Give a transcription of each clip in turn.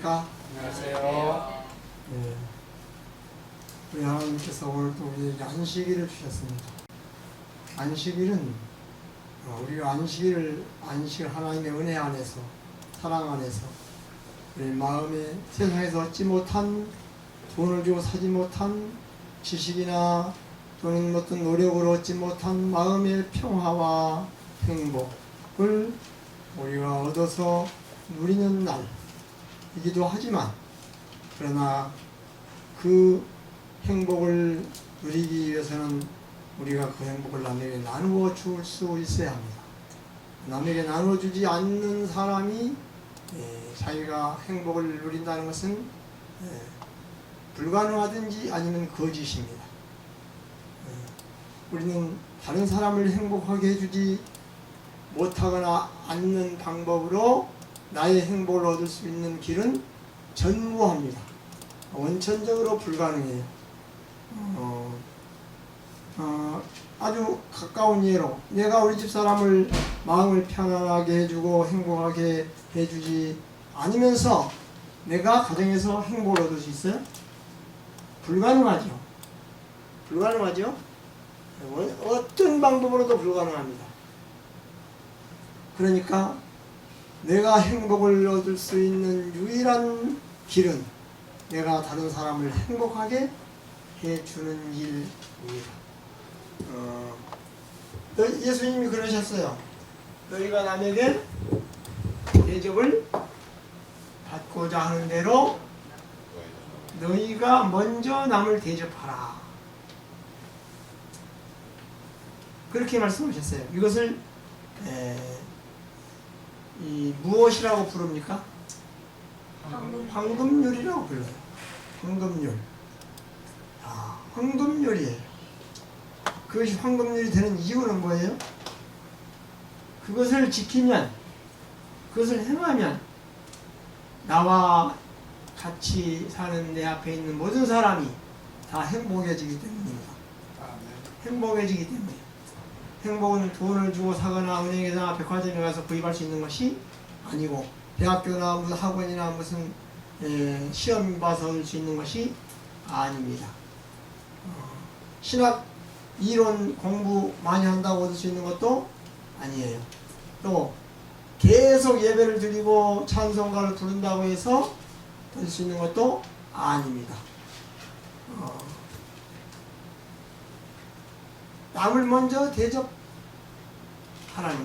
안녕하십니까? 안녕하세요. 네. 우리 하나님께서 오늘 또 우리에게 안식일을 주셨습니다. 안식일은 우리가 안식을 하나님의 은혜 안에서, 사랑 안에서 우리 마음에 세상에서 얻지 못한, 돈을 주고 사지 못한 지식이나 또는 어떤 노력으로 얻지 못한 마음의 평화와 행복을 우리가 얻어서 누리는 날이기도 하지만, 그러나 그 행복을 누리기 위해서는 우리가 그 행복을 남에게 나누어 줄 수 있어야 합니다. 남에게 나누어 주지 않는 사람이 자기가 행복을 누린다는 것은 불가능하든지 아니면 거짓입니다. 우리는 다른 사람을 행복하게 해주지 못하거나 않는 방법으로 나의 행복을 얻을 수 있는 길은 전무합니다. 원천적으로 불가능해요. 아주 가까운 예로 내가 우리 집 사람을 마음을 편안하게 해주고 행복하게 해주지 않으면서 내가 가정에서 행복을 얻을 수 있어요? 불가능하죠. 불가능하죠? 어떤 방법으로도 불가능합니다. 그러니까 내가 행복을 얻을 수 있는 유일한 길은 내가 다른 사람을 행복하게 해주는 일입니다. 예수님이 그러셨어요. 너희가 남에게 대접을 받고자 하는 대로 너희가 먼저 남을 대접하라. 그렇게 말씀하셨어요. 이것을 무엇이라고 부릅니까? 황금률이라고 불러요. 황금률. 황금률이에요. 그것이 황금률이 되는 이유는 뭐예요? 그것을 지키면, 그것을 행하면 나와 같이 사는 내 앞에 있는 모든 사람이 다 행복해지기 때문입니다. 행복해지기 때문에. 행복은 돈을 주고 사거나 은행에나 백화점에 가서 구입할 수 있는 것이 아니고, 대학교나 무슨 학원이나 무슨 시험 봐서 얻을 수 있는 것이 아닙니다. 신학 이론 공부 많이 한다고 얻을 수 있는 것도 아니에요. 또 계속 예배를 드리고 찬송가를 부른다고 해서 얻을 수 있는 것도 아닙니다. 남을 먼저 대접하라는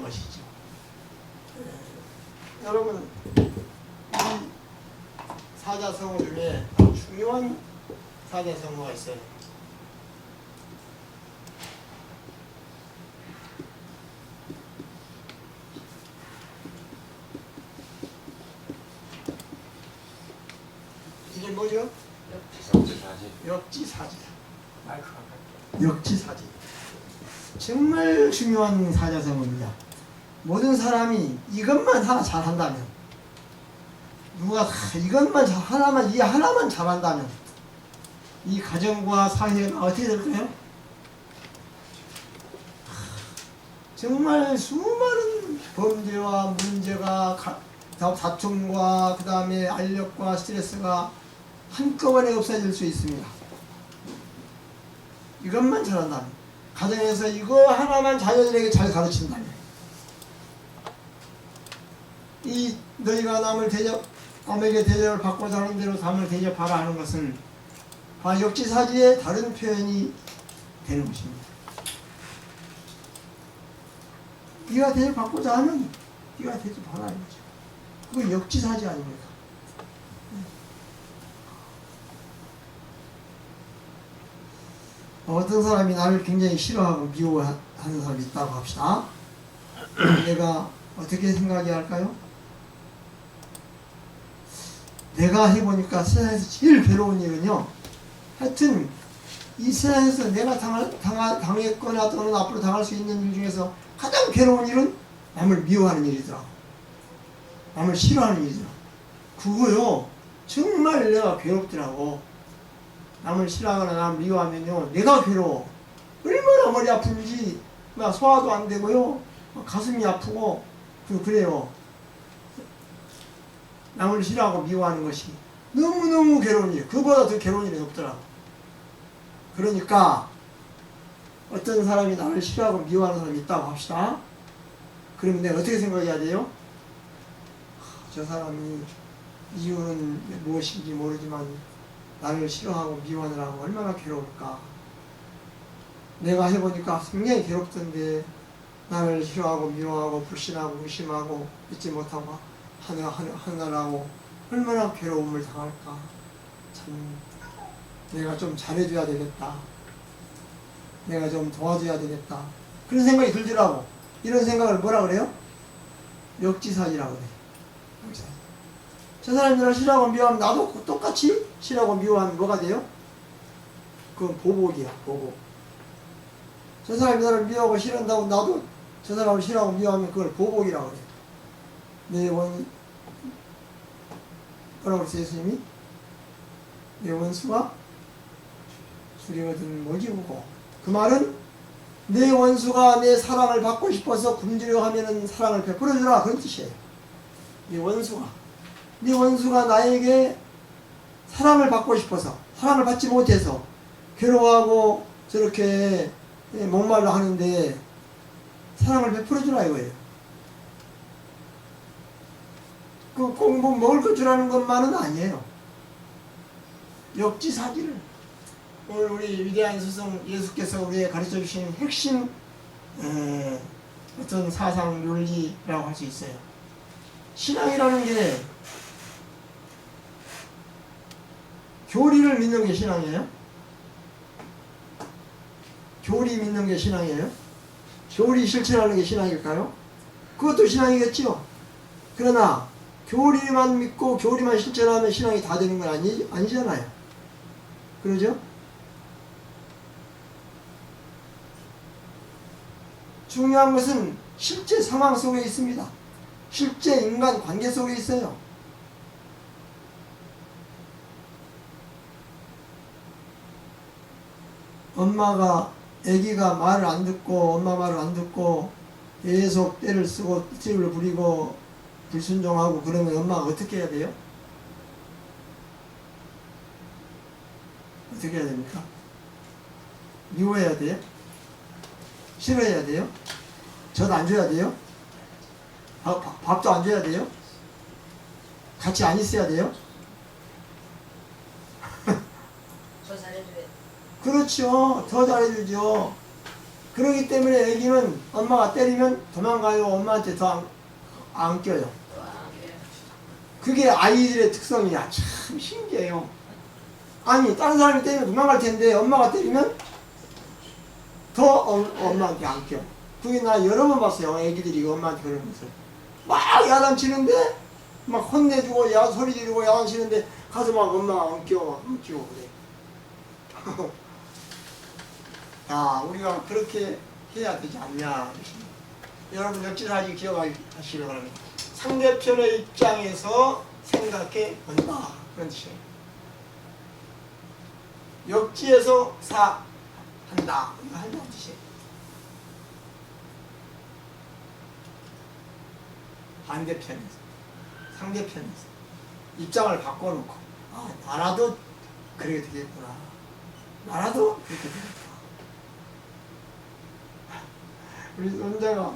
것이죠. 여러분, 이 사자성어 중에 중요한 사자성어가 있어요. 이게 뭐죠? 역지사지. 마이크 가까이. 역지사지. 정말 중요한 사자성어입니다. 모든 사람이 이것만 하나 잘한다면, 누가 이것만 이 하나만 잘한다면 이 가정과 사회가 어떻게 될까요? 정말 수많은 범죄와 문제가, 다툼과 그 다음에 알력과 스트레스가 한꺼번에 없어질 수 있습니다. 이것만 잘한다면, 가정에서 이거 하나만 자녀들에게 잘 가르친다면, 이 너희가 남에게 대접을 받고자 하는 대로 남을 대접하라 하는 것은 역지사지의 다른 표현이 되는 것입니다. 네가 대접받고자 하면 네가 대접하라 이거죠. 그건 역지사지 아닙니까? 어떤 사람이 나를 굉장히 싫어하고 미워하는 사람이 있다고 합시다. 내가 어떻게 생각해야 할까요? 내가 해보니까 세상에서 제일 괴로운 일은요, 하여튼 이 세상에서 내가 당했거나 또는 앞으로 당할 수 있는 일 중에서 가장 괴로운 일은 남을 미워하는 일이더라고. 남을 싫어하는 일이더라고. 그거요 정말 내가 괴롭더라고. 남을 싫어하거나 남을 미워하면요 내가 괴로워. 얼마나 머리 아픈지 막 소화도 안 되고요, 가슴이 아프고 그래요. 남을 싫어하고 미워하는 것이 너무너무 괴로운 일, 그보다 더 괴로운 일이 없더라고. 그러니까 어떤 사람이 나를 싫어하고 미워하는 사람이 있다고 합시다. 그러면 내가 어떻게 생각해야 돼요? 저 사람이 이유는 무엇인지 모르지만 나를 싫어하고 미워하느라고 얼마나 괴로울까. 내가 해보니까 굉장히 괴롭던데 나를 싫어하고 미워하고 불신하고 의심하고 믿지 못하고 하느라고 얼마나 괴로움을 당할까. 참 내가 좀 잘해줘야 되겠다. 내가 좀 도와줘야 되겠다. 그런 생각이 들더라고. 이런 생각을 뭐라 그래요? 역지사지라고 그래. 역지사지. 저 사람이 나를 싫어하고 미워하면 나도 똑같이 싫어하고 미워하면 뭐가 돼요? 그건 보복이야, 보복. 저 사람이 나를 미워하고 싫어한다고 나도 저 사람을 싫어하고 미워하면 그걸 보복이라고 그래. 뭐라고 그랬어요, 예수님이? 내 원수가 줄이거든 먹이고. 그 말은 내 원수가 내 사랑을 받고 싶어서 굶주려 하면은 사랑을 베풀어주라, 그런 뜻이에요. 내 원수가 나에게 사랑을 받고 싶어서 사랑을 받지 못해서 괴로워하고 저렇게 목말라 하는데 사랑을 베풀어주라 이거예요. 꼭 뭐 먹을 것 주라는 것만은 아니에요. 역지사지를. 오늘 우리 위대한 스승 예수께서 우리에게 가르쳐 주신 핵심 어떤 사상 윤리라고 할 수 있어요. 신앙이라는 게 교리를 믿는 게 신앙이에요? 교리 믿는 게 신앙이에요? 교리 실천하는 게 신앙일까요? 그것도 신앙이겠죠. 그러나 교리만 믿고 교리만 실천하면 신앙이 다 되는 건 아니잖아요. 그러죠? 중요한 것은 실제 상황 속에 있습니다. 실제 인간 관계 속에 있어요. 아기가 말을 안 듣고 엄마 말을 안 듣고 계속 때를 쓰고 띠를 부리고 불순종하고 그러면 엄마가 어떻게 해야 돼요? 어떻게 해야 됩니까? 미워해야 돼요? 싫어해야 돼요? 젖 안 줘야 돼요? 밥도 안 줘야 돼요? 같이 안 있어야 돼요? 더 잘해줘야. 그렇죠. 더 잘해주죠. 그러기 때문에 애기는 엄마가 때리면 도망가요. 엄마한테 더 안 껴요. 그게 아이들의 특성이야. 참 신기해요. 아니 다른 사람이 때리면 도망갈 텐데 엄마가 때리면 더 엄마한테 안 껴. 그게 나 여러 번 봤어요. 애기들이 엄마한테 그러는 것을. 막 야단치는데 막 혼내주고 소리 지르고 야단치는데 가서 막 엄마가 안 껴. 안 끼고 그래. 야, 우리가 그렇게 해야 되지 않냐. 여러분 역지사지 기억하시기 바랍니다. 상대편의 입장에서 생각해 본다. 그런 뜻이에요. 역지에서 한다. 이거 한다는 뜻이에요. 반대편에서, 상대편에서 입장을 바꿔놓고 나라도 그렇게 되겠구나. 나라도 그렇게 되겠구나. 우리 손자가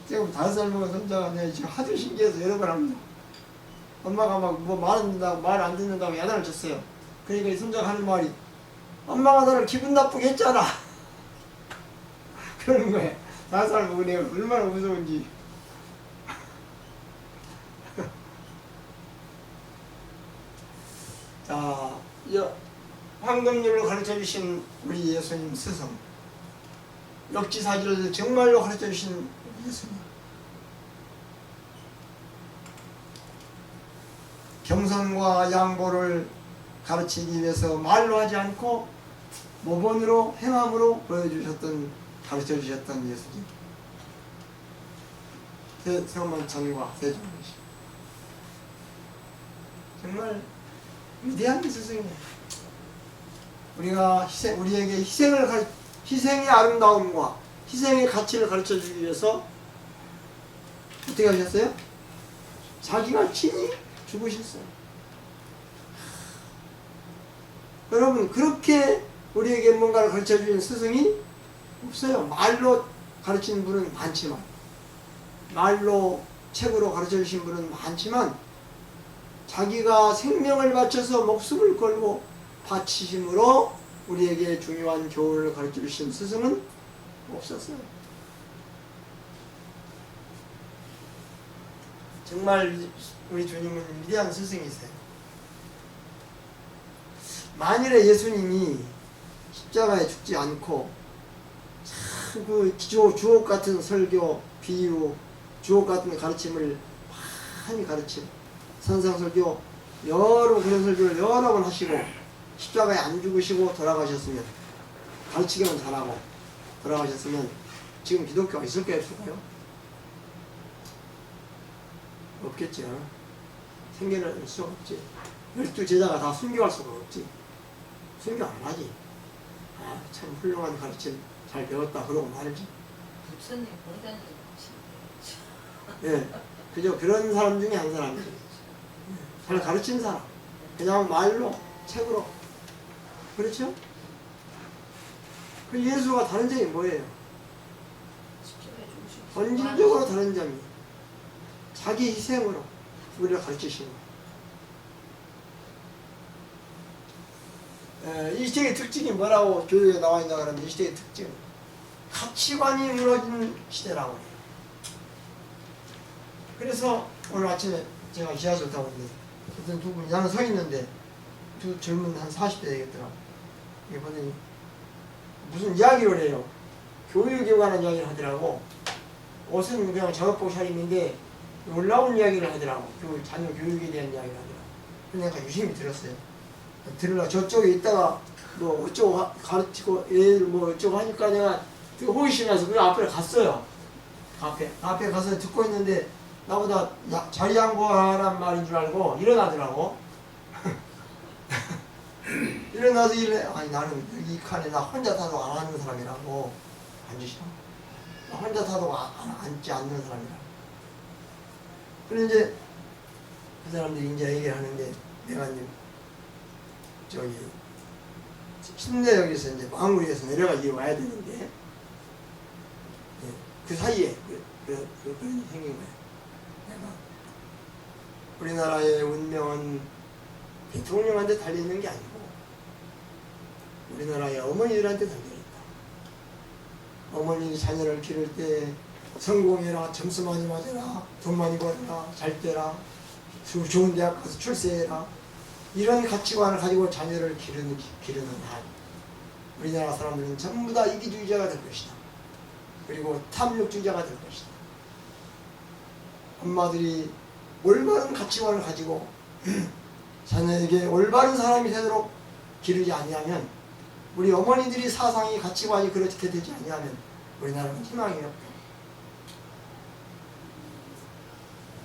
지금 5살 먹은 손자가 내가 지금 하도 신기해서 여러 번 합니다. 엄마가 막 뭐 말 안 듣는다고 야단을 쳤어요. 그러니까 이 손자가 하는 말이 엄마가 너를 기분 나쁘게 했잖아. 그러는 거예요. 5살 먹은 애가 얼마나 무서운지. 자, 황금률로 가르쳐 주신 우리 예수님 스승. 역지사지를 정말로 가르쳐 주신 예수님. 겸손과 양보를 가르치기 위해서 말로 하지 않고 모본으로 행함으로 보여주셨던, 가르쳐 주셨던 예수님. 세만천과 세종이시. 정말 위대한 스승이에요. 우리가 우리에게 희생의 아름다움과 희생의 가치를 가르쳐 주기 위해서 어떻게 하셨어요? 자기가 친히 죽으셨어요. 여러분, 그렇게 우리에게 뭔가를 가르쳐 주는 스승이 없어요. 말로 가르치는 분은 많지만, 말로 책으로 가르쳐 주신 분은 많지만, 자기가 생명을 바쳐서 목숨을 걸고 바치심으로 우리에게 중요한 교훈을 가르쳐 주신 스승은 없었어요. 정말 우리 주님은 위대한 스승이세요. 만일에 예수님이 십자가에 죽지 않고 참 그 주옥 같은 설교, 비유, 주옥 같은 가르침을 많이 가르침, 산상설교 여러 그런 설교를 여러 번 하시고 십자가에 안 죽으시고 돌아가셨으면, 가르치기만 잘하고 돌아가셨으면 지금 기독교가 있을까요, 없을까요? 없겠죠. 생겨날 수가 없지. 12제자가 다 순교할 수가 없지. 순교 안 하지. 아, 참 훌륭한 가르침 잘 배웠다 그러고 말지. 목사님 본단이 예, 그저 그런 사람 중에 한 사람이지. 잘 가르친 사람. 그냥 말로, 책으로. 그렇죠? 그 예수가 다른 점이 뭐예요? 본질적으로 다른 점이 자기 희생으로 우리를 가르치시는 거예요. 이 시대의 특징이 뭐라고 교육에 나와 있나 그러면, 이 시대의 특징, 가치관이 무너진 시대라고 해요. 그래서 오늘 아침에 제가 지하철 타고 있는데 어떤 두 분이, 나는 서 있는데 두 젊은 한 40대 되겠더라고. 이게 보더니 무슨 이야기를 해요. 교육에 관한 이야기를 하더라고. 옷은 그냥 작업복 차림인데 놀라운 이야기를 하더라고. 자녀 교육에 대한 이야기를 하더라고. 그래서 내가 유심히 들었어요. 들으려 저쪽에 있다가 뭐 어쩌고 가르치고 애들 뭐 어쩌고 하니까 내가 호기심이 나서 그 앞에 갔어요. 앞에 가서 듣고 있는데 나보다 자리 양보하란 말인 줄 알고 일어나더라고. 일어나서 아니 나는 이 칸에 나 혼자 타도 안 하는 사람이라고. 앉으시라. 나 혼자 타도 앉지 않는 사람이라고. 그런데 이제 그 사람들이 이제 얘기를 하는데, 내가 이제 저기 신내역에서 이제 마무리에서 내려가지고 와야 되는데, 그 사이에 그런 일이 생긴 거예요. 내가 우리나라의 운명은 대통령한테 달려있는 게 아니고 우리나라의 어머니들한테 달려있다. 어머니 자녀를 기를 때 성공해라, 점수 많이 맞아라, 돈 많이 벌어라, 잘 되라, 좋은 대학 가서 출세해라, 이런 가치관을 가지고 자녀를 기르는 한 우리나라 사람들은 전부 다 이기주의자가 될 것이다. 그리고 탐욕주의자가 될 것이다. 엄마들이 올바른 가치관을 가지고 자녀에게 올바른 사람이 되도록 기르지 아니하면, 우리 어머니들이 사상이 가치관이 그렇게 되지 아니하면 우리나라는 희망이 없다.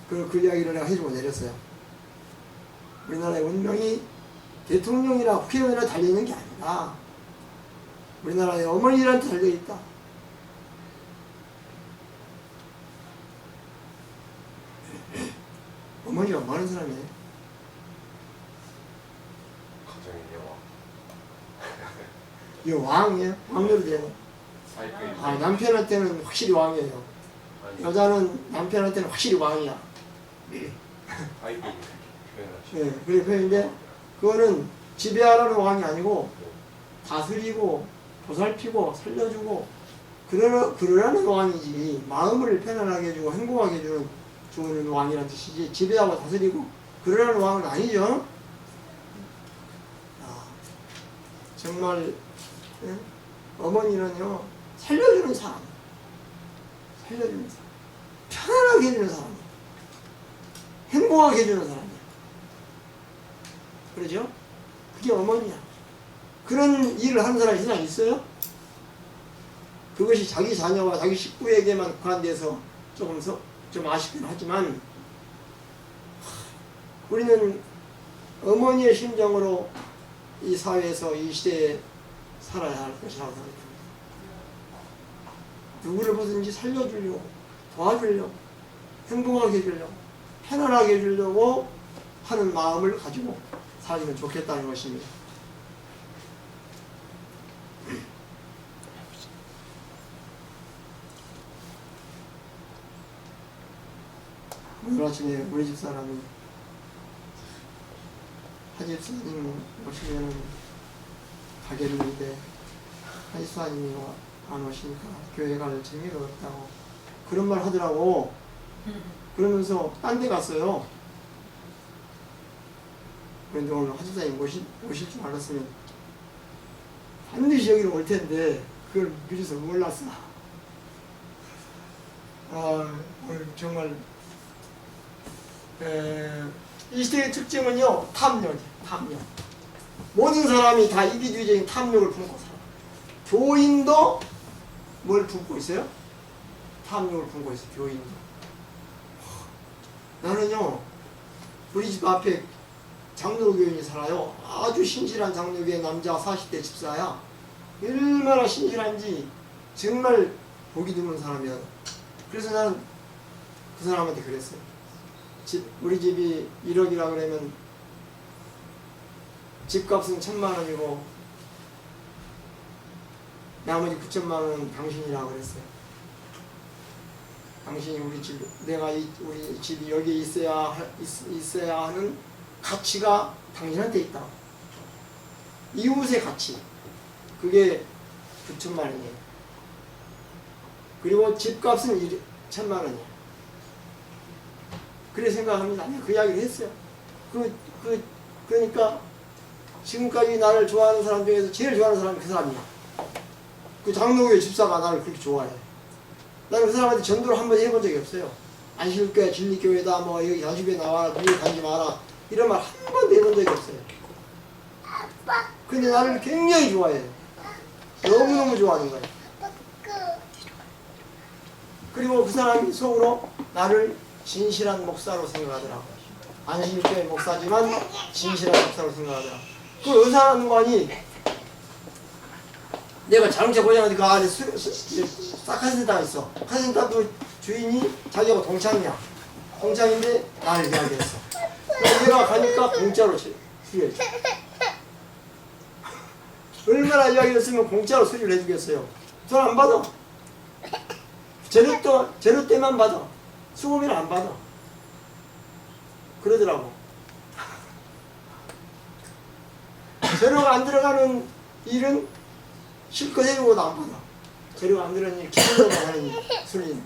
그 이야기를 내가 해주고 내렸어요. 우리나라의 운명이 대통령이나 국회의원이나 달려있는 게 아니라 우리나라의 어머니들한테 달려있다. 어머니가 뭐 하는 사람이에요? 가정의 여왕. 왕이에요? 왕녀도 돼요. 남편한테는 확실히 왕이에요. 여자는 남편한테는 확실히 왕이야. 아이고 표현하시죠. 예, 그래 표현인데, 그거는 지배하라는 왕이 아니고 다스리고 보살피고 살려주고 그러라는 왕이지, 마음을 편안하게 해주고 행복하게 해주는 왕이라는 뜻이지, 지배하고 다스리고 그러라는 왕은 아니죠. 정말 어머니는요, 살려주는 사람, 편안하게 해주는 사람, 행복하게 해주는 사람이야. 그러죠? 그게 어머니야. 그런 일을 하는 사람이 세상에 있어요? 그것이 자기 자녀와 자기 식구에게만 국한돼서 좀 아쉽긴 하지만, 우리는 어머니의 심정으로 이 사회에서 이 시대에 살아야 할 것이라고 생각합니다. 누구를 보든지 살려주려고, 도와주려고, 행복하게 해주려고, 편안하게 해주려고 하는 마음을 가지고 살면 좋겠다는 것입니다. 오늘 아침에 우리 집 사람이 하집사님 오시면은 가겠는데 하집사님이 안 오시니까 교회 갈 재미가 없다고 그런 말 하더라고. 그러면서 딴 데 갔어요. 그런데 오늘 하집사님 오실 줄 알았으면 반드시 여기로 올 텐데 그걸 미리서 몰랐어. 오늘 정말 이 시대의 특징은요, 탐욕이에요. 탐욕. 모든 사람이 다 이기주의적인 탐욕을 품고 살아. 교인도 뭘 품고 있어요? 탐욕을 품고 있어요. 교인도. 나는요, 우리 집 앞에 장로교인이 살아요. 아주 신실한 장로교인 남자 40대 집사야. 얼마나 신실한지 정말 보기 드문 사람이야. 그래서 나는 그 사람한테 그랬어요. 우리 집이 1억이라 그러면 집값은 1,000,000원이고 나머지 9,000,000원은 당신이라고 그랬어요. 당신이 우리 집, 우리 집이 여기 있어야 하는 가치가 당신한테 있다. 이웃의 가치. 그게 9,000,000원이에요. 그리고 집값은 1,000,000원이에요. 그래 생각합니다. 그 이야기를 했어요. 그러니까 지금까지 나를 좋아하는 사람 중에서 제일 좋아하는 사람이 그 사람이야. 그 장로교회 집사가 나를 그렇게 좋아해. 나는 그 사람한테 전도를 한 번 해본 적이 없어요. 안식교회, 진리교회다, 뭐 여기 단식교회 나와라, 거기 가지 마라, 이런 말 한 번도 해본 적이 없어요. 근데 나를 굉장히 좋아해요. 너무너무 좋아하는 거예요. 그리고 그 사람이 속으로 나를 진실한 목사로 생각하더라고. 안식교회 목사지만 진실한 목사로 생각하더라고. 그걸 의사하는 거 아니? 내가 자동차 고장하는데 그 안에 싹 카센터가 있어. 카센터도 주인이 자기하고 동창이야. 동창인데 나를 이야기했어. 그래서 내가 가니까 공짜로 수리해줘. 얼마나 이야기를 했으면 공짜로 수리를 해주겠어요. 돈 안 받아. 재료 때만 받아. 수고비는 안 받아. 그러더라고. 재료가 안 들어가는 일은 실컷 해주고도 안 받아. 재료가 안 들어가는 일, 기본적으로 하는 수리는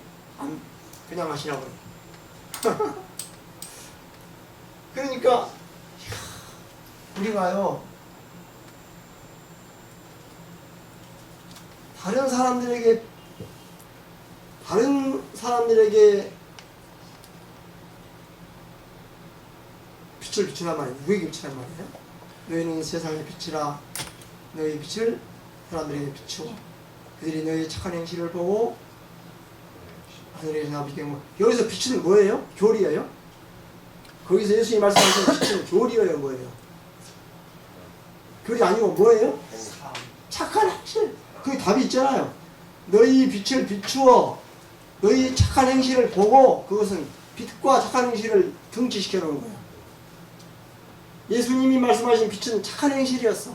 그냥 하시라고. 그러니까 우리가요, 다른 사람들에게 빛을 비추란 말이에요. 누구에게 비추란 말이에요? 너희는 세상의 빛이라. 너희 빛을 사람들에게 비추어 그들이 너희 착한 행실을 보고 하늘에서 아버지께 여기서 빛은 뭐예요? 교리예요? 거기서 예수님이 말씀하신 빛은 교리예요? 뭐예요? 교리 아니고 뭐예요? 착한 행실. 그게 답이 있잖아요. 너희 빛을 비추어 너희 착한 행실을 보고, 그것은 빛과 착한 행실을 등치시켜 놓은 거예요. 예수님이 말씀하신 빛은 착한 행실이었어.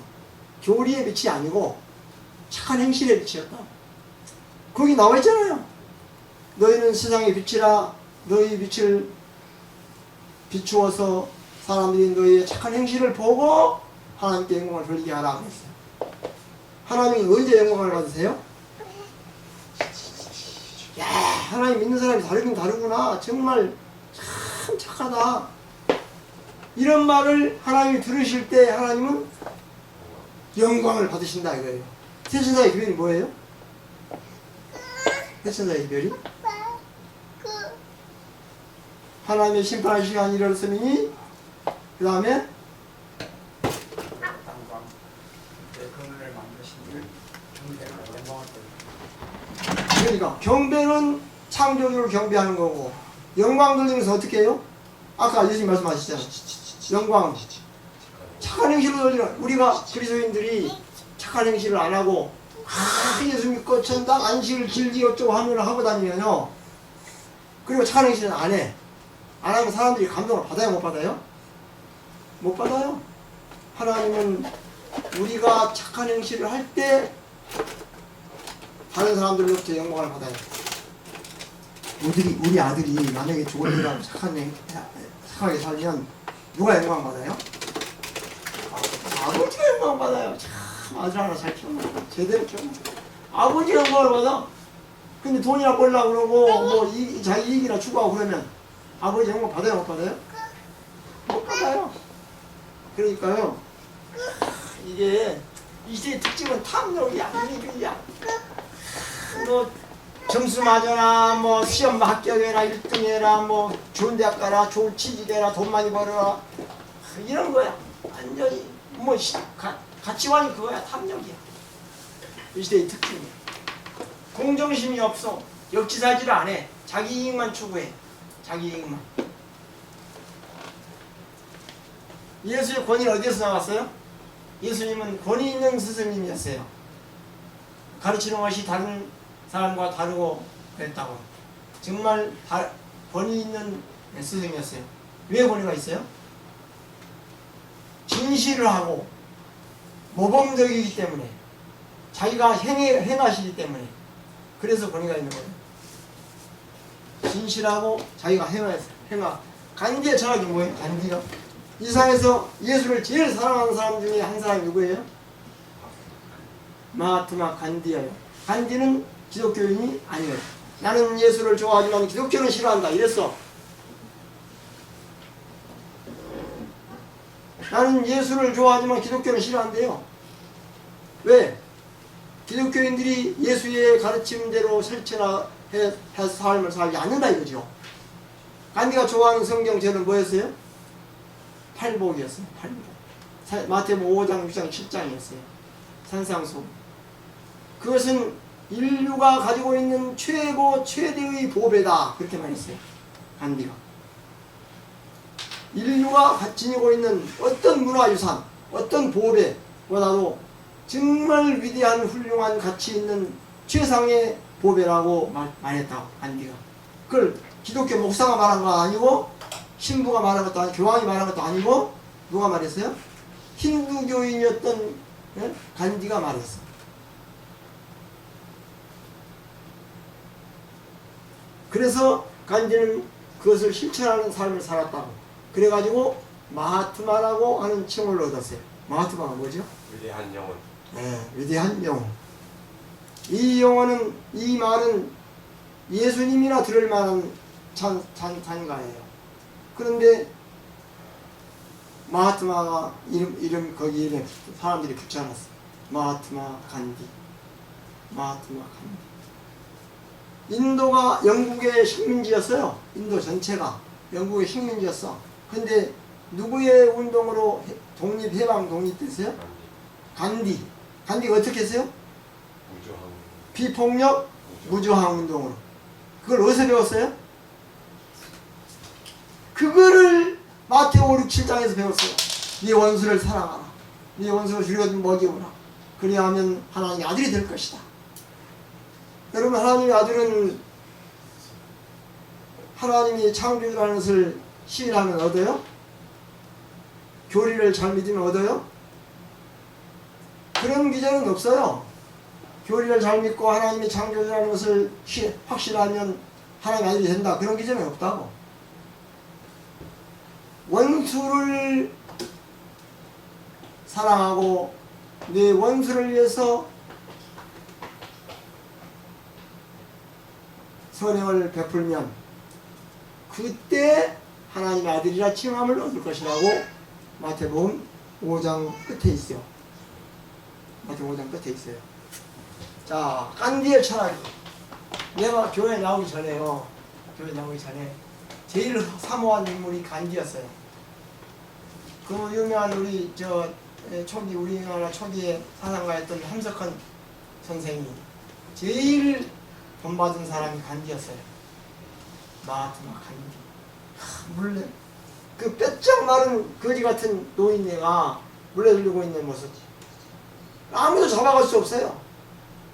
교리의 빛이 아니고 착한 행실의 빛이었다. 거기 나와 있잖아요. 너희는 세상의 빛이라. 너희 빛을 비추어서 사람들이 너희의 착한 행실을 보고 하나님께 영광을 돌리게 하라 그랬어요. 하나님이 언제 영광을 받으세요? 야, 하나님 믿는 사람이 다르긴 다르구나. 정말 참 착하다. 이런 말을 하나님이 들으실 때 하나님은 영광을 받으신다 이거예요. 세천사의 기별이 뭐예요? 세천사의 기별이? 하나님의 심판할 시간이 이르렀으니 그 다음에 그러니까 경배는 창조주를 경배하는 거고, 영광 돌리면서 어떻게 해요? 아까 예수님 말씀하셨잖아요. 영광 착한 행실을 돌리라. 우리가 그리스도인들이 착한 행실을 안 하고 예수 믿고 천당 안식을 길기 어쩌고 하고 다니면요, 그리고 착한 행실은 안 해. 안 하면 사람들이 감동을 받아요 못 받아요? 못 받아요. 하나님은 우리가 착한 행실을 할 때 다른 사람들로부터 영광을 받아요. 우리 아들이 만약에 좋은 일하고 착하게 살면 누가 영광 받아요? 아버지가 영광 받아요. 참 아들 하나 잘 키웠나 제대로 키웠나. 아버지가 영광을 받아. 근데 돈이나 벌려고 그러고 뭐 자기 이익이나 추구하고 그러면 아버지 영광 받아요 못 받아요? 못 받아요. 그러니까요 이게 이 시대의 특징은 탐욕이야, 이익이야. 뭐 점수 맞아라, 뭐 시험 합격해라, 1등 해라, 뭐 좋은 대학 가라, 좋은 취직해라, 돈 많이 벌어라, 이런 거야. 완전히 뭐 가치관이 그거야. 탐욕이야. 이 시대의 특징이야. 공정심이 없어. 역지사지를 안 해. 자기 이익만 추구해. 자기 이익만. 예수의 권위는 어디에서 나왔어요? 예수님은 권위 있는 스승님이었어요. 가르치는 것이 다른 사람과 다르고 그랬다고. 정말 권위 있는 스승이었어요. 왜 권위가 있어요? 진실을 하고 모범적이기 때문에, 자기가 행하시기 때문에, 그래서 권위가 있는 거예요. 진실하고 자기가 행하. 간디의 철학이 뭐예요? 간디가 이 세상에서 예수를 제일 사랑하는 사람 중에 한 사람이 누구예요? 마하트마 간디예요. 간디는 기독교인이 아니에요. 나는 예수를 좋아하지만 기독교는 싫어한다 이랬어. 나는 예수를 좋아하지만 기독교는 싫어한대요. 왜? 기독교인들이 예수의 가르침대로 실천해서 삶을 살지 않는다 이거죠. 간디가 좋아하는 성경제는 뭐였어요? 팔복이었어요. 팔복. 마태복음 5장, 6장, 7장이었어요. 산상수훈. 그것은 인류가 가지고 있는 최대의 보배다. 그렇게 말했어요. 간디가. 인류가 지니고 있는 어떤 문화유산, 어떤 보배보다도 정말 위대한 훌륭한 가치 있는 최상의 보배라고 말했다고. 간디가. 그걸 기독교 목사가 말한 거 아니고, 신부가 말한 것도 아니고, 교황이 말한 것도 아니고, 누가 말했어요? 힌두교인이었던 간디가 말했어. 그래서 간디는 그것을 실천하는 삶을 살았다고. 그래가지고 마하트마라고 하는 칭호를 얻었어요. 마하트마가 뭐죠? 위대한 영혼. 네, 위대한 영혼. 이 영혼은, 이 말은 예수님이나 들을 만한 찬가예요. 그런데 마하트마가 이름 거기에 사람들이 붙여놨어. 마하트마 간디. 마하트마 간디. 인도가 영국의 식민지였어요. 인도 전체가 영국의 식민지였어. 근데 누구의 운동으로 독립됐어요? 간디. 간디가 어떻게 했어요? 비폭력 무저항 운동으로. 그걸 어디서 배웠어요? 그거를 마태복음 5, 6, 7장에서 배웠어요. 네 원수를 사랑하라. 네 원수를 줄여준 먹이오라. 그리하면 하나님의 아들이 될 것이다. 여러분, 하나님의 아들은 하나님이 창조주라는 것을 시인하면 얻어요? 교리를 잘 믿으면 얻어요? 그런 기준은 없어요. 교리를 잘 믿고 하나님이 창조주라는 것을 확실하면 하나님의 아들이 된다. 그런 기준은 없다고. 원수를 사랑하고 내 원수를 위해서 선행을 베풀면 그때 하나님의 아들이라 칭함을 얻을 것이라고 마태복음 5장 끝에 있어요. 마태복음 5장 끝에 있어요. 자, 간디의 철학이. 내가 교회 나오기 전에요. 교회 나오기 전에 제일 사모한 인물이 간디였어요. 그 유명한 우리 우리나라 초기에 사상가였던 함석헌 선생이 제일 본받은 사람이 간디였어요. 마하트마 간디. 물레 그 뼈쩍 마른 거지 같은 노인네가 물레 들고 있는 모습. 아무도 잡아갈 수 없어요.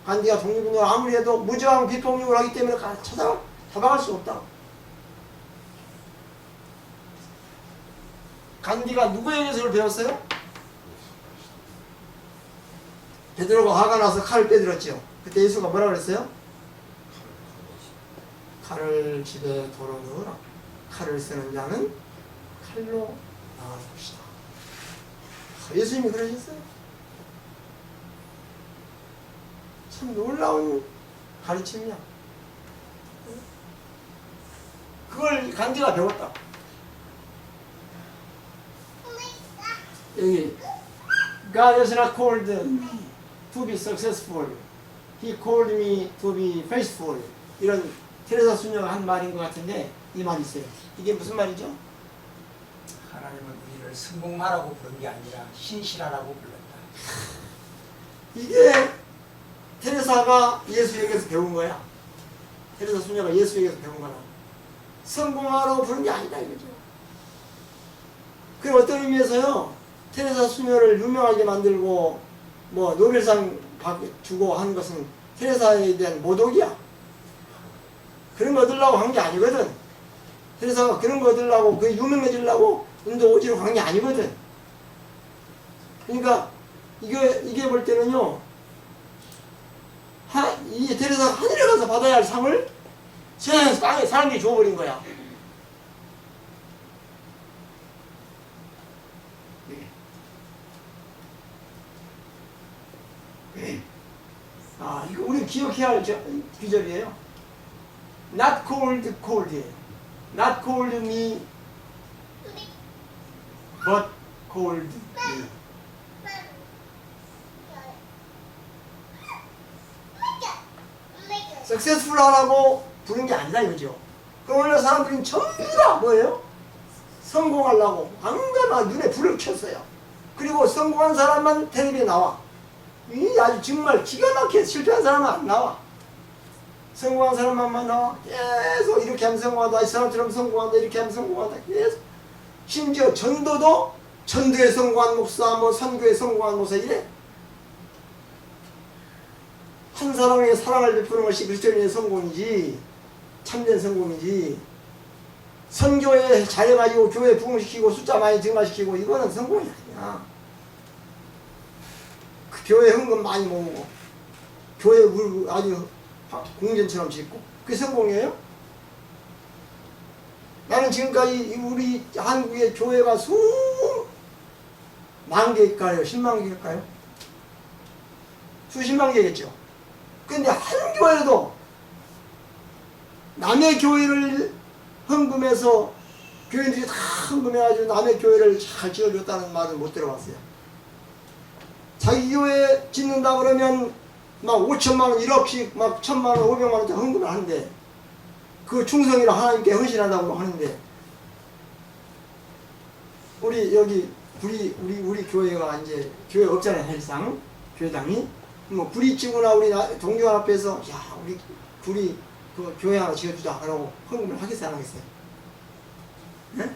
간디가 독립운동을 아무리 해도 무저항 비폭력을 하기 때문에 잡아갈 수 없다. 간디가 누구에게서 그걸 배웠어요? 베드로가 화가 나서 칼을 빼들었죠. 그때 예수가 뭐라 그랬어요? 칼을 집에 도로 넣으라. 칼을 쓰는 자는 칼로 나갈 것이다. 예수님이 그러셨어요. 참 놀라운 가르침이야. 그걸 간디가 배웠다. 여기 God has not called me to be successful. He called me to be faithful. 이런 테레사 수녀가 한 말인 것 같은데 이 말이 있어요. 이게 무슨 말이죠? 하나님은 우리를 성공하라고 부른 게 아니라 신실하라고 불렀다. 이게 테레사가 예수에게서 배운 거야. 테레사 수녀가 예수에게서 배운 거라. 성공하라고 부른 게 아니다 이거죠. 그럼 어떤 의미에서요? 테레사 수녀를 유명하게 만들고 뭐 노벨상 주고 하는 것은 테레사에 대한 모독이야. 그런 거 얻으려고 한 게 아니거든. 테레사가 그런 거 얻으려고 그 유명해지려고 인도 오지로 간 게 아니거든. 그러니까 이게 볼 때는요. 이 테레사가 하늘에 가서 받아야 할 상을 세상에서 땅에 사람들이 줘버린 거야. 이거 우리 기억해야 할 귀절이에요. Not called cold이에요. Not called me, but called me. successful 하라고 부른 게 아니다 이거죠. 그럼 원래 사람들은 전부 다 뭐예요? 성공하려고 완전히 눈에 불을 켰어요. 그리고 성공한 사람만 텔레비에 나와. 이 아주 정말 기가 막히게 실패한 사람은 안 나와. 성공한 사람만 나와. 계속 이렇게 하면 성공한다. 이 사람처럼 성공한다. 이렇게 하면 성공한다. 계속. 심지어 전도도 전도에 성공한 목사, 뭐 선교에 성공한 목사 이래. 한 사람에게 사랑을 베푸는 것이 그리스도인의 성공이지, 참된 성공이지. 선교에 잘해가지고 교회 부흥시키고 숫자 많이 증가시키고 이거는 성공이 아니야. 그 교회 헌금 많이 모으고 교회 물 아주 궁전처럼 짓고 그게 성공이에요? 나는 지금까지 우리 한국의 교회가 수만 개일까요? 10만 개일까요? 수십만 개겠죠. 근데 한 교회도 남의 교회를 헌금해서 교인들이 다 헌금해가지고 남의 교회를 잘 지어줬다는 말은 못 들어봤어요. 자기 교회 짓는다 그러면 막 5천만 원, 1억씩 막 1,000만 원, 500만 원짜리 헌금을 하는데 그 충성이라 하나님께 헌신한다고 하는데 우리 여기 우리 교회가 이제 교회 없잖아요. 사실상 교회당이 뭐 구리치구나 우리 동교회 앞에서 야 우리 그 교회 하나 지어주자 하라고 헌금을 하겠어요 안 하겠어요? 네?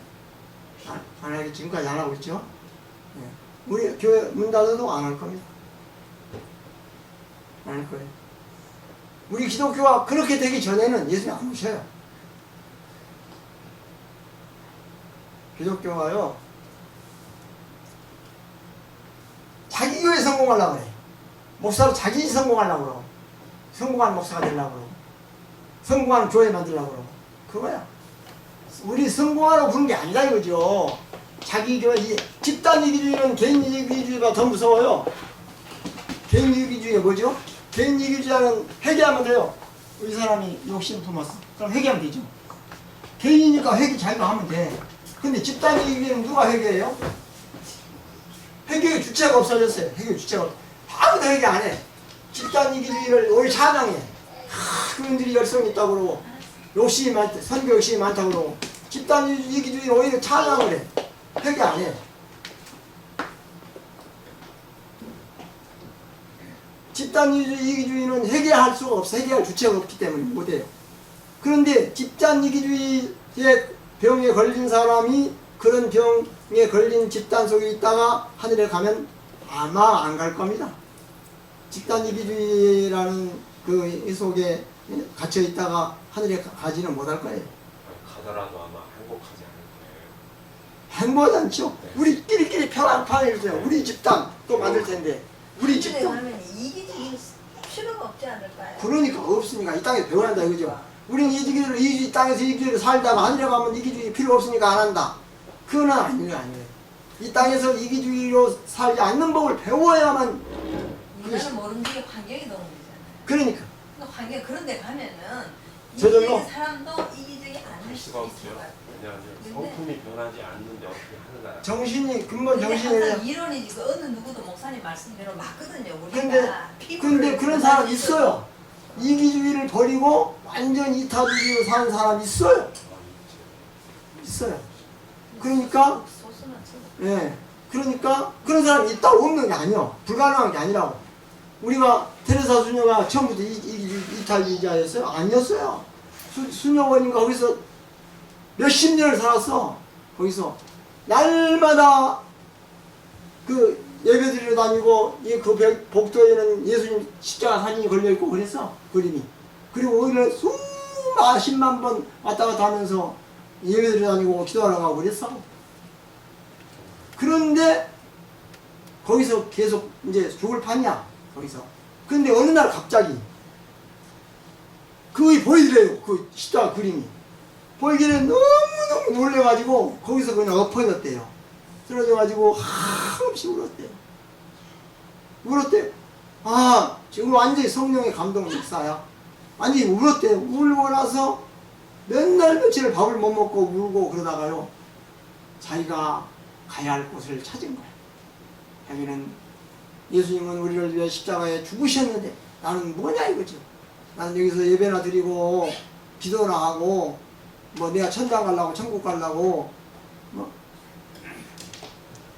안 하겠지. 지금까지 안 하고 있죠. 네. 우리 교회 문 닫아도 안 할 겁니다. 안 할 거예요. 우리 기독교가 그렇게 되기 전에는 예수님 안 오셔요. 기독교가요 자기 교회 성공하려고 그래. 목사로 자기 성공하려고 그러고 성공한 목사가 되려고 그러고 성공한 교회 만들려고 그러고 그거야. 우리 성공하라고 부른 게 아니다 이거죠. 자기 교회 집단 이기주의는 개인 이기주의가 더 무서워요. 개인 이기주의가 뭐죠? 개인 이기주의는 회개하면 돼요. 이 사람이 욕심 품었어. 그럼 회개하면 되죠. 개인이니까 회개 자기가 하면 돼. 근데 집단 이기주의는 누가 회개해요? 회개의 주체가 없어졌어요. 회개의 주체가 없어. 아무도 회개 안 해. 집단 이기주의를 오히려 찬양해. 그분들이 열성이 있다고 그러고 욕심이 많다, 선교 욕심이 많다고 그러고 집단 이기주의를 오히려 찬양을 해. 회개 안 해. 집단 이기주의는 회개할 수가 없어. 회개할 주체가 없기 때문에 못해요. 그런데 집단 이기주의의 병에 걸린 사람이 그런 병에 걸린 집단 속에 있다가 하늘에 가면 아마 안 갈 겁니다. 집단 이기주의라는 그 속에 갇혀 있다가 하늘에 가지는 못할 거예요. 가더라도 아마 행복하지 않을 거예요. 행복하지 않죠? 우리끼리끼리 편안해져요. 우리 집단 또 만들 텐데 우리 근데 집단 하면 이기적인 필요가 없지 않을까요? 그러니까 없으니까 이 땅에 배워야 한다 이거죠. 우리는 이 땅에서 이기적으로 살다가 하늘에 가면 이기주의 필요 없으니까 안 한다. 그건 아니에요. 이 땅에서 이기주의로 살지 않는 법을 배워야만. 인간은 모르는 게 환경이 너무 되잖아요. 그러니까 근데 환경 그런 데 가면은 저절로? 이기적인 사람도 이기적이 아닐 할 수 수가 있을 없죠. 것 같아요. 왜냐하면 근데 성품이 변하지 않는데 어떻게 하는 나라. 정신이 근본 근데 정신이 항상 이론이지 그 어느 누구도 목사님 말씀대로 맞거든요. 우리가 근데 피부를 그런 사람 변화시켜서 있어요. 이기주의를 버리고 완전 이타주의로 사는 사람 있어요. 있어요. 그러니까 소수는 참 예. 그러니까 그런 사람이 있다 없는 게 아니요. 불가능한 게 아니라고. 우리가 테레사 수녀가 처음부터 이타주의자였어요? 아니었어요. 수녀원인가 거기서 몇십 년을 살았어. 거기서 날마다 그 예배 드리러 다니고 그 복도에는 예수님 십자가 사진이 걸려있고 그랬어. 그림이. 그리고 오히려 수십만 번 왔다 갔다 하면서 예배 드리러 다니고 기도하러 가고 그랬어. 그런데 거기서 계속 이제 죽을 판이야. 거기서. 근데 어느 날 갑자기 그게 보이더래요. 그 십자가 그림이. 보이길래 너무너무 놀래가지고 거기서 그냥 엎어졌대요. 쓰러져가지고 한없이 울었대요. 울었대. 아, 지금 완전히 성령의 감동 역사야. 완전히 울었대. 울고 나서 몇 날 며칠을 밥을 못 먹고 울고 그러다가요. 자기가 가야 할 곳을 찾은 거야. 자기는 예수님은 우리를 위해 십자가에 죽으셨는데 나는 뭐냐 이거죠. 나는 여기서 예배나 드리고 기도나 하고 뭐 내가 천당 가려고 천국 가려고 뭐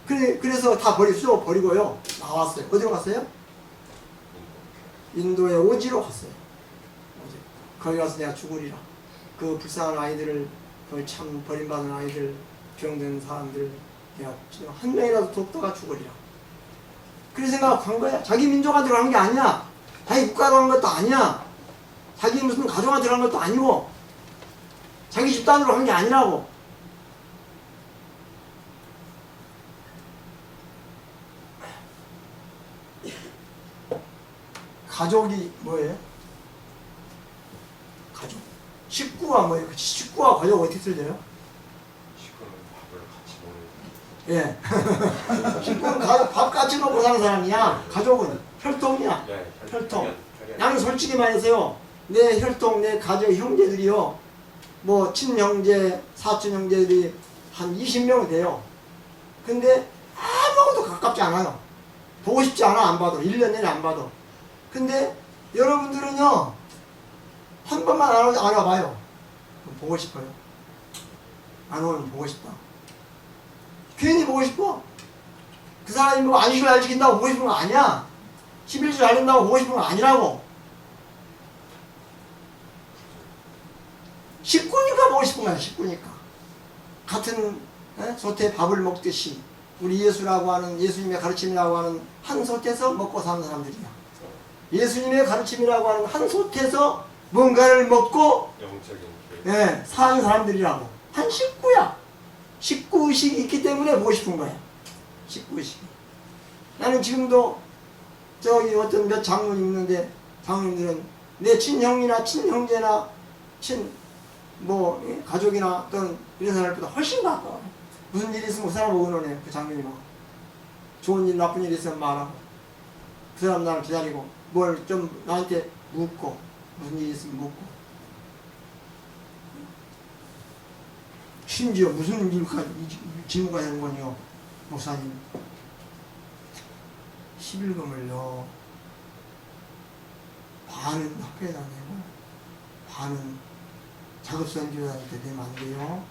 그래서 다 버리고요. 나왔어요. 어디로 갔어요? 인도의 오지로 갔어요. 오지. 거기 가서 내가 죽으리라. 그 불쌍한 아이들을 그 참 버림받은 아이들 병든 사람들 내가 한 명이라도 돕다가 죽으리라. 그런 생각한 거야. 자기 민족한테로 한 게 아니야. 자기 국가로 한 것도 아니야. 자기 무슨 가족한테로 한 것도 아니고 자기 집단으로 한 게 아니라고. 가족이 뭐예요? 가족. 식구가 뭐예요? 식구와 가족 어떻게 틀려요? 식구는 밥을 같이 먹는. 예. 식구는 밥 같이 먹고 사는 사람이야. 가족은 혈통이야. 네, 혈통. 나는 솔직히 말해서요. 내 혈통, 내 가족, 형제들이요. 뭐 친형제, 사촌 형제들이 한 20명 돼요. 근데 아무것도 가깝지 않아요. 보고 싶지 않아. 안 봐도. 1년 내내 안 봐도. 근데 여러분들은요. 한 번만 안 와봐요. 보고 싶어요. 안 오면 보고 싶다. 괜히 보고 싶어. 그 사람이 뭐 안식을 잘 지킨다고 보고 싶은 거 아니야. 11주 잘 된다고 보고 싶은 거 아니라고. 식구니까 보고 싶은 거야. 식구니까. 같은 솥에 밥을 먹듯이 우리 예수라고 하는 예수님의 가르침이라고 하는 한 솥에서 먹고 사는 사람들이야. 예수님의 가르침이라고 하는 한 솥에서 뭔가를 먹고 영적인 사는 사람들이라고. 한 식구야. 식구의식이 있기 때문에 보고 싶은 거야. 식구의식이. 나는 지금도 저기 어떤 몇 장로님 있는데 장로님들은 내 친형이나 친형제나 가족이나 또는 이런 사람들보다 훨씬 가까워. 무슨 일이 있으면 그 사람을 의논해. 그 장로님하고. 좋은 일 나쁜 일 있으면 말하고 그 사람 나를 기다리고 뭘 좀 나한테 묻고 무슨 일이 있으면 묻고 심지어 무슨 질문가 되는 거니요. 목사님 11금을요 반은 학교에다 내고 반은 작업선교사한테 내면 안 돼요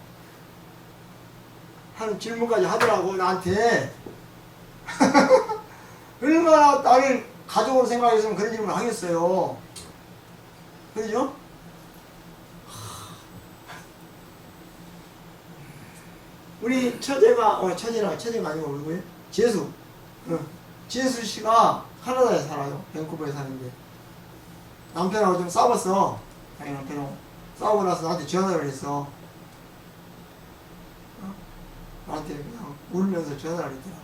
하는 질문까지 하더라고 나한테. 얼마나 나를 가족으로 생각했으면 그런 질문을 하겠어요. 그죠? 우리 처제가 아니고 누구예요? 재수. 재수 씨가 카나다에 살아요. 밴쿠버에 사는데. 남편하고 좀 싸웠어. 자기 남편하고. 싸우고 나서 나한테 전화를 했어. 나한테 그냥 울면서 전화를 했더라.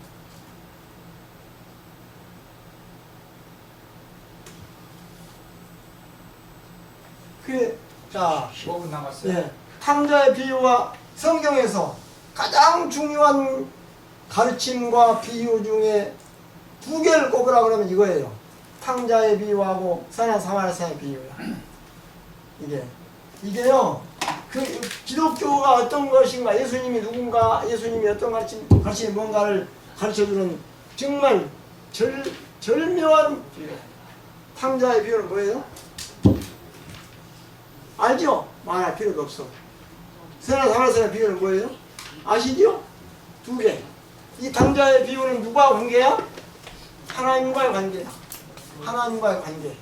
그래, 자, 15분 남았어요. 예, 탕자의 비유와 성경에서 가장 중요한 가르침과 비유 중에 두 개를 꼽으라 그러면 이거예요. 탕자의 비유하고 선한 사마리아의 비유야. 이게요. 그 기독교가 어떤 것인가, 예수님이 누군가, 예수님이 어떤 가르침이 뭔가를 가르쳐주는 정말 절묘한 비유. 탕자의 비유는 뭐예요? 알죠? 말할 필요도 없어. 선한 사마리아의 비유는 뭐예요? 아시죠? 두 개. 이 탕자의 비유는 누구와 관계야? 하나님과의 관계야. 하나님과의 관계.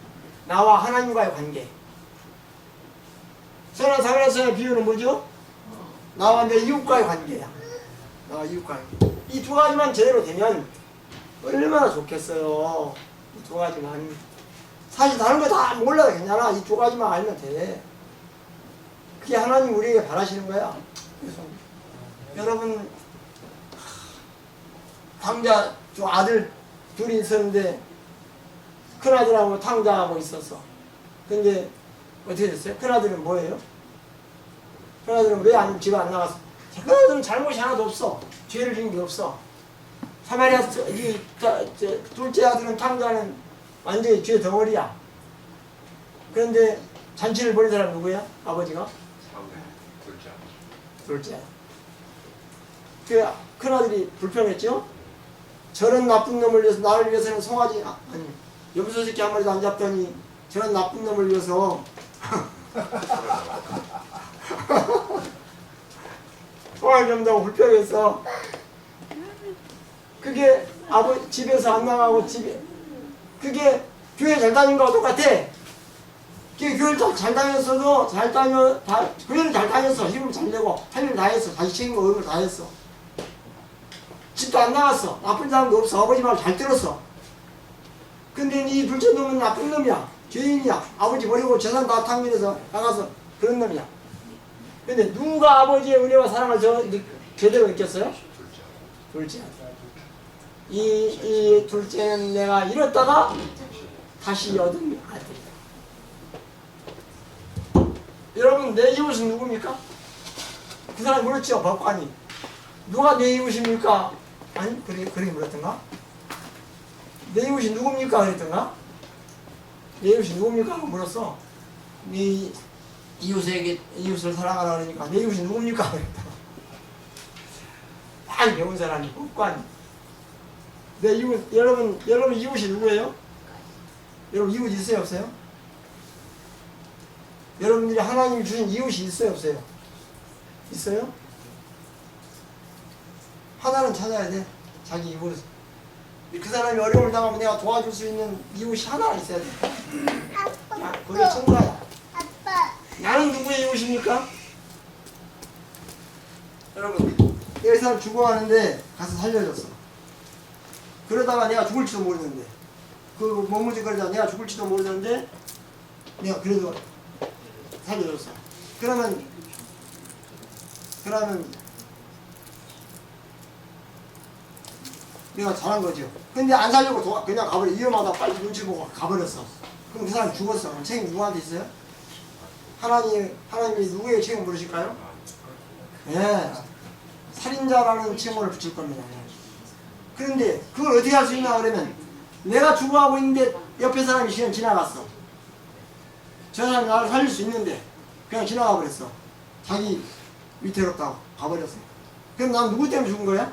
나와 하나님과의 관계. 선한 사마리아의 비유는 뭐죠? 나와 내 이웃과의 관계야. 나와 이웃과의 관계. 이 두 가지만 제대로 되면 얼마나 좋겠어요. 이 두 가지만. 사실 다른 거 다 몰라도 괜찮아. 이 두 가지만 알면 돼. 그게 하나님 우리에게 바라시는 거야. 그래서 여러분, 탕자 두 아들 둘이 있었는데 큰아들하고 탕자하고 있었어. 근데 어떻게 됐어요? 큰아들은 뭐예요? 큰아들은 왜 집에 안 나갔어? 큰아들은 잘못이 하나도 없어. 죄를 지은 게 없어. 사마리아 둘째 아들은 탕자는 완전히 죄 덩어리야. 그런데 잔치를 벌인 사람 누구야? 아버지가? 둘째. 그 큰아들이 불평했죠? 저런 나쁜 놈을 위해서, 나를 위해서는 송아지, 아니, 염소 새끼 한 마리도 안 잡더니 저런 나쁜 놈을 위해서 송아지 잡는다고 불평했어. 그게 집에서 안 나가고 그게 교회 잘 다닌 거와 똑같아. 교회를 잘 다녔어도, 교회는 잘 다녔어. 힘을 잘 내고, 할 일 다 했어. 자기 책임과 의무를 다 했어. 집도 안 나갔어. 나쁜 사람도 없어. 아버지 말 잘 들었어. 근데 이 둘째 놈은 나쁜 놈이야. 죄인이야. 아버지 버리고 재산 다 탕민해서 나가서 그런 놈이야. 근데 누가 아버지의 은혜와 사랑을 제대로 느꼈어요? 둘째. 이 둘째는 내가 잃었다가 다시 얻은 아들이다. 여러분, 내 이웃은 누굽니까? 그 사람이 물었죠, 법관이. 누가 내 이웃입니까? 아니, 그렇게 물었던가? 내 이웃이 누굽니까? 그랬던가? 내 이웃이 누굽니까? 하고 물었어. 네 이웃을 사랑하라 그러니까, 내 이웃이 누굽니까? 그랬다. 많이 배운 사람이, 법관이. 내 이웃, 여러분 이웃이 누구예요? 여러분 이웃 있어요, 없어요? 여러분들이 하나님이 주신 이웃이 있어요, 없어요? 있어요? 하나는 찾아야 돼. 자기 이웃. 그 사람이 어려움을 당하면 내가 도와줄 수 있는 이웃이 하나 있어야 돼. 야, 그게 친구야. 나는 누구의 이웃입니까? 여러분, 내가 이 사람 죽어가는데 가서 살려줬어. 그러다가 내가 죽을지도 모르는데, 머무직거리다가 내가 죽을지도 모르는데 내가 그래도 살려줬어. 그러면 내가 잘한 거죠. 근데 안 살려고 그냥 가버려. 위험하다 빨리 눈치 보고 가버렸어. 그럼 그 사람 죽었어. 그럼 책임 누구한테 있어요? 하나님이 누구의 책임 물으실까요? 예. 살인자라는 책임을 붙일 겁니다. 그런데 그걸 어떻게 할 수 있나 그러면, 내가 죽어가고 있는데 옆에 사람이 지나갔어. 저 사람이 나를 살릴 수 있는데 그냥 지나가 버렸어. 자기 위태롭다고 가버렸어. 그럼 난 누구 때문에 죽은 거야?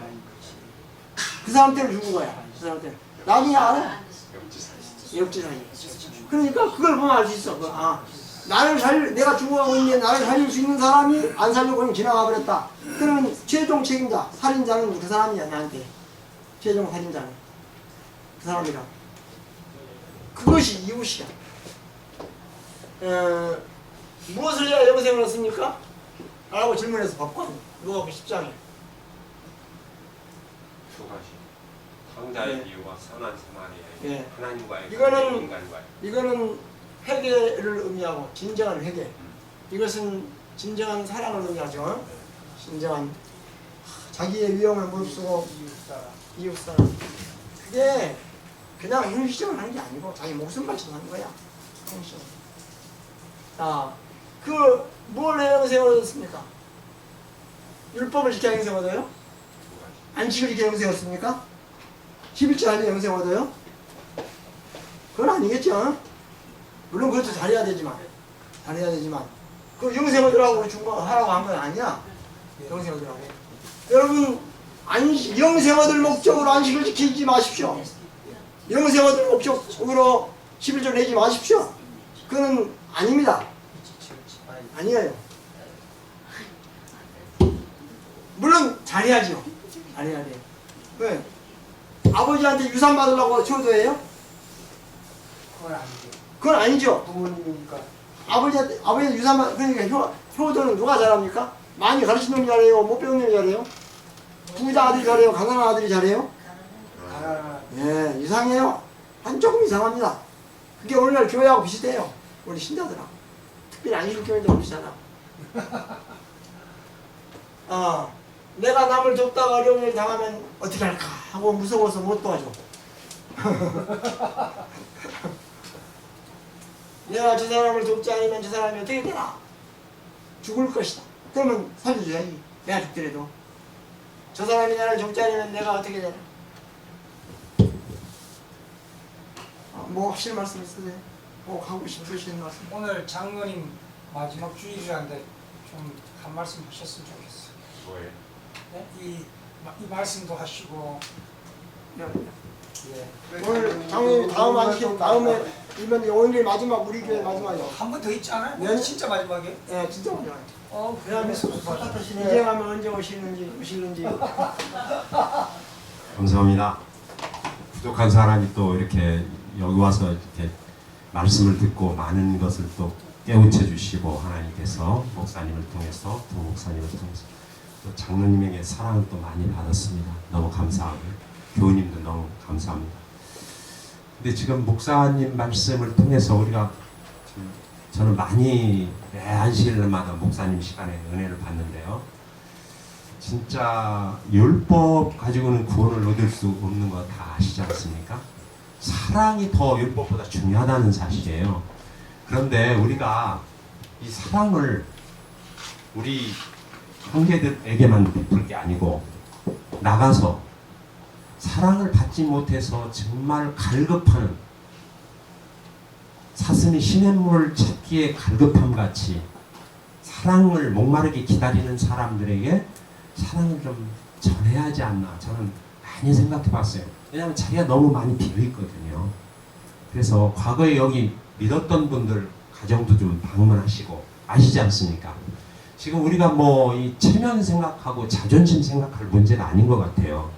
그 사람 때문에 죽은 거야. 그 사람 때문에. 나중에 알아? 역지사지. 그러니까 그걸 보면 알 수 있어. 내가 죽어가고 있는데 나를 살릴 수 있는 사람이 안 살려고 그냥 지나가 버렸다. 그러면 최종 책임자, 살인자는 그 사람이야, 나한테. 최종 살인자는 그 사람이라. 그것이 이웃이야. 무엇을 해야 영생을 얻습니까? 라고 질문해서 법관 누가복음 10장에 두 가지. 탕자의 비유와 선한 사마리아의 예. 하나님과의 이거는- 인간과의. 이거는 회개를 의미하고 진정한 회개. 이것은 진정한 사랑을 의미하죠. 진정한 자기의 위험을 무릅쓰고 이웃사람. 이웃사람. 그게 그냥 형식적으로 하는 게 아니고 자기 목숨 바쳐서 하는 거야. 형식적으로. 자, 뭘 해야 영생 얻었습니까? 율법을 지켜야 영생 얻어요? 안식을 지켜야 영생 얻습니까? 11조 하면 영생 얻어요? 그건 아니겠죠. 물론 그것도 잘해야 되지만 그 영생 얻으라고 준 거 하라고 한 건 아니야. 영생 얻으라고. 여러분 영생 얻을 목적으로 안식을 지키지 마십시오. 영생 얻을 목적으로 11조 내지 마십시오. 그건 아닙니다. 아니에요. 물론 잘해야죠. 잘해야 돼요. 왜? 아버지한테 유산 받으려고 효도해요? 그건 아니죠. 그건 아니죠. 부모님이니까. 아버지한테 유산 그러니까 효도는 누가 잘합니까? 많이 가르치는 놈이 잘해요? 못 배우는 놈이 잘해요? 부자 아들이 잘해요? 가난한 아들이 잘해요? 가난한. 예, 이상해요. 조금 이상합니다. 그게 오늘날 교회하고 비슷해요. 우리 신자들하고. 특별히 안식일 교회들하고 비슷하다. 내가 남을 돕다가 어려운 일 당하면 어떻게 할까 하고 무서워서 못 도와줘. 내가 저 사람을 돕지 않으면 저 사람이 어떻게 되나? 죽을 것이다. 그러면 살려줘야지. 내가 죽더라도. 저 사람이 나를 돕지 않으면 내가 어떻게 되나? 뭐 하실 말씀 있으세요? 꼭 하고 싶으신 말씀? 오늘 장로님 마지막 주일이라는데 좀 한 말씀 하셨으면 좋겠어요. 뭐예요? 네? 이 말씀도 하시고. 네. 예. 오늘 장로님 다음에 이번 오늘이 마지막 우리 교회 마지막이요. 한 번 더 있지 않아요? 네. 진짜 마지막에? 예, 진짜 마지막. 그다음에 이제 가면 언제 오시는지. 감사합니다. 부족한 사람이 또 이렇게 여기 와서 이렇게 말씀을 듣고 많은 것을 또 깨우쳐 주시고 하나님께서 목사님을 통해서 두 목사님을 통해서 또 장로님에게 사랑을 또 많이 받았습니다. 너무 감사하고요. 교우님도 너무 감사합니다. 근데 지금 목사님 말씀을 통해서 우리가 저는 많이 매 안식일마다 목사님 시간에 은혜를 받는데요. 진짜 율법 가지고는 구원을 얻을 수 없는 거 다 아시지 않습니까? 사랑이 더 율법보다 중요하다는 사실이에요. 그런데 우리가 이 사랑을 우리 형제들에게만 베풀 게 아니고 나가서 사랑을 받지 못해서 정말 갈급하는 사슴이 시냇물을 찾기에 갈급함 같이 사랑을 목마르게 기다리는 사람들에게 사랑을 좀 전해야 하지 않나 저는 많이 생각해 봤어요. 왜냐하면 자기가 너무 많이 비어있거든요. 그래서 과거에 여기 믿었던 분들 가정도 좀 방문하시고 아시지 않습니까? 지금 우리가 뭐 이 체면 생각하고 자존심 생각할 문제가 아닌 것 같아요.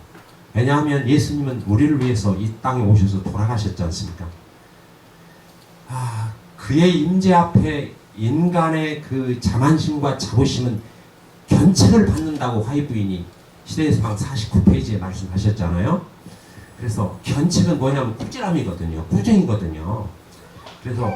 왜냐하면 예수님은 우리를 위해서 이 땅에 오셔서 돌아가셨지 않습니까? 그의 임재 앞에 인간의 그 자만심과 자부심은 견책을 받는다고 화이 부인이 시대에서방 49페이지에 말씀하셨잖아요. 그래서 견책은 뭐냐면 꾸지람이거든요. 꾸중이거든요. 그래서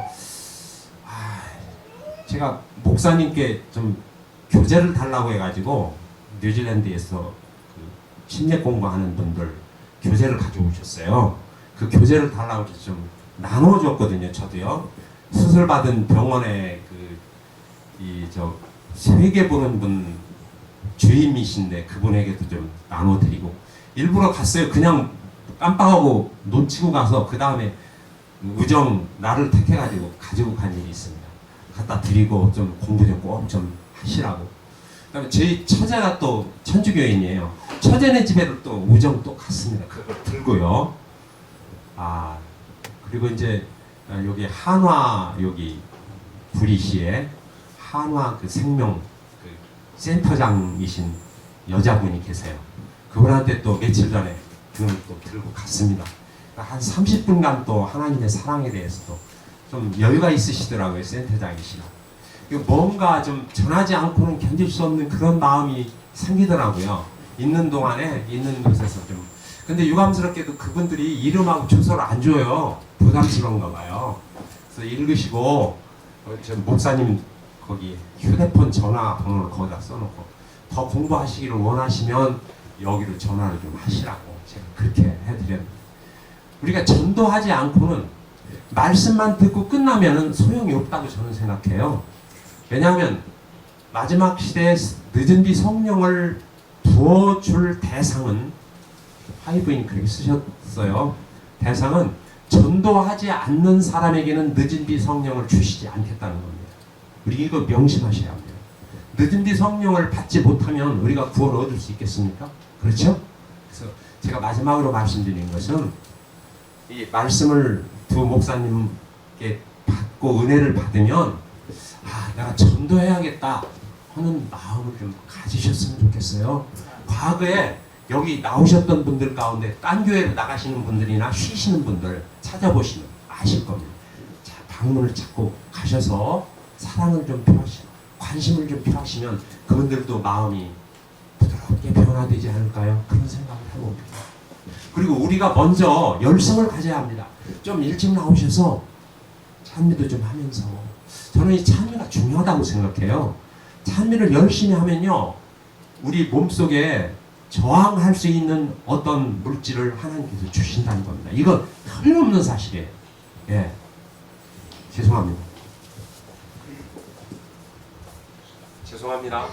제가 목사님께 좀 교재를 달라고 해가지고 뉴질랜드에서 그 심리 공부하는 분들 교재를 가져오셨어요. 그 교재를 달라고 해서 좀 나눠줬거든요. 저도요. 수술받은 병원에 세계 보는 분 주임이신데 그분에게도 좀 나눠드리고 일부러 갔어요. 그냥 깜빡하고 놓치고 가서 그 다음에 우정 나를 택해가지고 가지고 간 일이 있습니다. 갖다 드리고 좀 공부 좀 꼭 좀 하시라고. 그다음에 저희 처제가 또 천주교인이에요. 처제네 집에도 또 우정 또 갔습니다. 그걸 들고요. 그리고 이제 여기 한화 여기 구리시에 한화 그 생명 그 센터장이신 여자분이 계세요. 그분한테 또 며칠 전에 그걸 또 들고 갔습니다. 한 30분간 또 하나님의 사랑에 대해서 또 좀 여유가 있으시더라고요. 센터장이시라. 뭔가 좀 전하지 않고는 견딜 수 없는 그런 마음이 생기더라고요. 있는 동안에 있는 곳에서 좀. 근데 유감스럽게도 그분들이 이름하고 주소를 안 줘요. 부담스러운가 봐요. 그래서 읽으시고 저 목사님 거기 휴대폰 전화번호를 거기다 써놓고 더 공부하시기를 원하시면 여기로 전화를 좀 하시라고 제가 그렇게 해드렸는데, 우리가 전도하지 않고는 말씀만 듣고 끝나면은 소용이 없다고 저는 생각해요. 왜냐하면 마지막 시대에 늦은 뒤 성령을 부어줄 대상은, 하이브인 그렇게 쓰셨어요. 대상은 전도하지 않는 사람에게는 늦은 뒤 성령을 주시지 않겠다는 겁니다. 우리 이거 명심하셔야 합니다. 늦은 뒤 성령을 받지 못하면 우리가 구원을 얻을 수 있겠습니까? 그렇죠? 그래서 제가 마지막으로 말씀드린 것은, 이 말씀을 두 목사님께 받고 은혜를 받으면 내가 전도해야겠다 하는 마음을 좀 가지셨으면 좋겠어요. 과거에 여기 나오셨던 분들 가운데 딴 교회로 나가시는 분들이나 쉬시는 분들 찾아보시면 아실 겁니다. 자, 방문을 찾고 가셔서 사랑을 좀 표하시고 관심을 좀 표하시면 그분들도 마음이 부드럽게 변화되지 않을까요? 그런 생각을 해봅니다. 그리고 우리가 먼저 열성을 가져야 합니다. 좀 일찍 나오셔서 찬미도 좀 하면서, 저는 이 찬미가 중요하다고 생각해요. 찬미를 열심히 하면요, 우리 몸속에 저항할 수 있는 어떤 물질을 하나님께서 주신다는 겁니다. 이건 틀림없는 사실이에요. 예, 죄송합니다. 죄송합니다.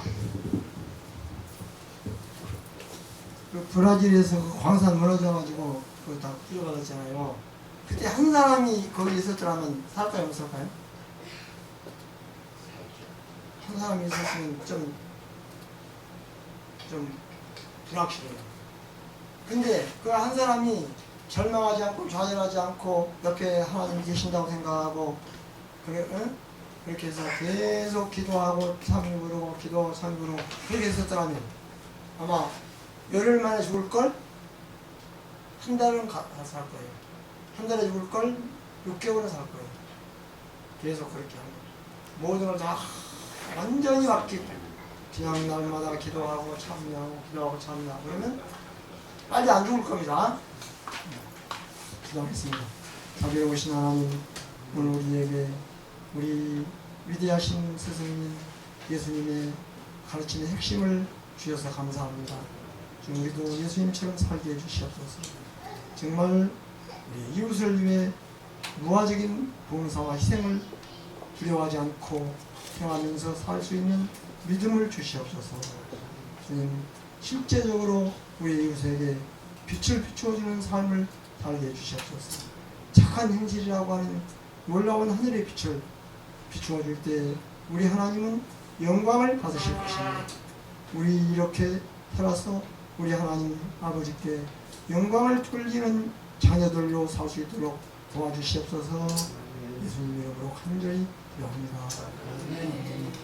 그 브라질에서 그 광산 무너져가지고 그거 다 뿌려받았잖아요. 그때 한 사람이 거기 있었더라면 살까요, 없을까요? 한 사람이 있었으면 좀 불확실해요. 근데 그 한 사람이 절망하지 않고 좌절하지 않고 옆에 하나님이 계신다고 생각하고 그렇게 해서 계속 기도하고 참을 부르고 기도하고 참을 부르고 그렇게 했었더라면 아마 열흘 만에 죽을 걸 한 달은 살 거예요. 한 달에 죽을 걸 6개월은 살 거예요. 계속 그렇게 하는 거예요. 모든 걸 다 완전히 맡기고 그냥 날마다 기도하고 참여하고 기도하고 참여하고 그러면 빨리 안 죽을 겁니다. 기도하겠습니다. 자비로우신 하나님, 오늘 우리에게 우리 위대하신 스승님 예수님의 가르침의 핵심을 주셔서 감사합니다. 지금 우리도 예수님처럼 살게 해주시옵소서. 정말 우리 이웃을 위해 무화적인 봉사와 희생을 두려워하지 않고 행하면서 살 수 있는 믿음을 주시옵소서. 주님, 실제적으로 우리 이웃에게 빛을 비추어주는 삶을 살게 해주시옵소서. 착한 행실이라고 하는 놀라운 하늘의 빛을 비추어줄 때 우리 하나님은 영광을 받으실 것입니다. 우리 이렇게 살아서 우리 하나님 아버지께 영광을 돌리는 자녀들로 살 수 있도록 도와주시옵소서. 예수님 이름으로 간절히 기도합니다. 안녕하세요.